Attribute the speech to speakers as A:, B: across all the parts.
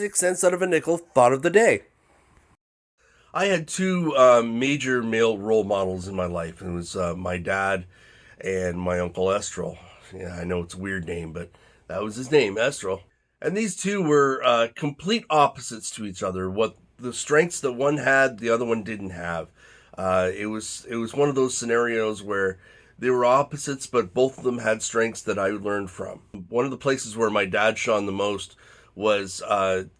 A: 6 cents out of a nickel thought of the day. I had two major male role models in my life. It was my dad and my uncle Estrel. Yeah, I know it's a weird name, but that was his name, Estrel. And these two were complete opposites to each other. What the strengths that one had, the other one didn't have. It was one of those scenarios where they were opposites, but both of them had strengths that I learned from. One of the places where my dad shone the most was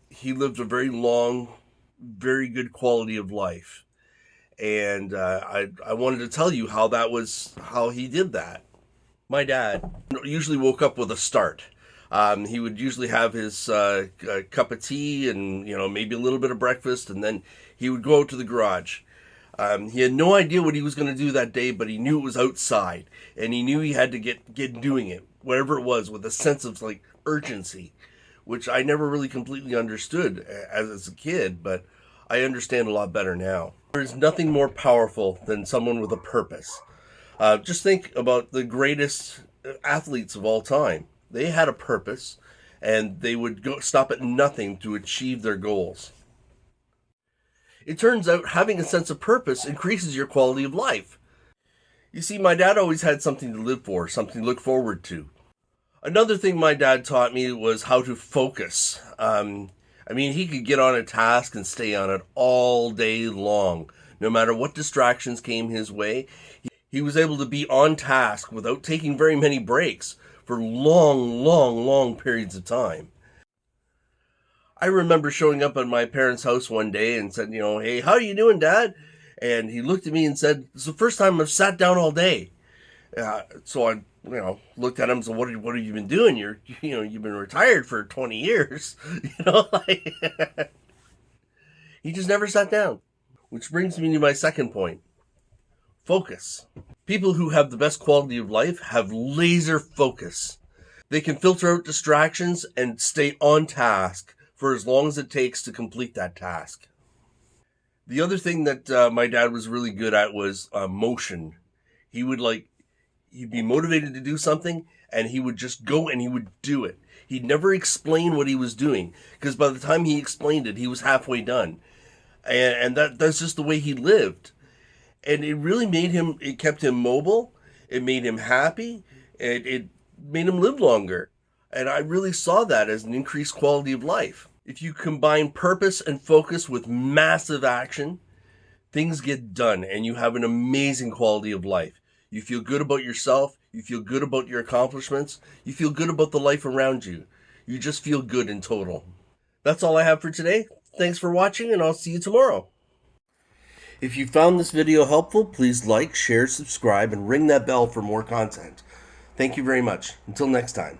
A: he lived a very long, very good quality of life. And I wanted to tell you how he did that. My dad usually woke up with a start. He would usually have his cup of tea and, maybe a little bit of breakfast, and then he would go out to the garage. He had no idea what he was going to do that day, but he knew it was outside, and he knew he had to get doing it, whatever it was, with a sense of urgency, which I never really completely understood as a kid, but I understand a lot better now. There is nothing more powerful than someone with a purpose. Just think about the greatest athletes of all time. They had a purpose, and they would stop at nothing to achieve their goals. It turns out having a sense of purpose increases your quality of life. You see, my dad always had something to live for, something to look forward to. Another thing my dad taught me was how to focus. He could get on a task and stay on it all day long. No matter what distractions came his way, he was able to be on task without taking very many breaks for long, long, long periods of time. I remember showing up at my parents' house one day and said, "Hey, how are you doing, Dad?" And he looked at me and said, "It's the first time I've sat down all day." So I, looked at him and said, "What have you been doing? You've been retired for 20 years." He just never sat down. Which brings me to my second point. Focus. People who have the best quality of life have laser focus. They can filter out distractions and stay on task for as long as it takes to complete that task. The other thing that my dad was really good at was motion. He'd be motivated to do something, and he would just go and he would do it. He'd never explain what he was doing, because by the time he explained it, he was halfway done. And that's just the way he lived. And it kept him mobile, it made him happy, it made him live longer. And I really saw that as an increased quality of life. If you combine purpose and focus with massive action, things get done and you have an amazing quality of life. You feel good about yourself, you feel good about your accomplishments, you feel good about the life around you. You just feel good in total. That's all I have for today. Thanks for watching, and I'll see you tomorrow. If you found this video helpful, please like, share, subscribe, and ring that bell for more content. Thank you very much. Until next time.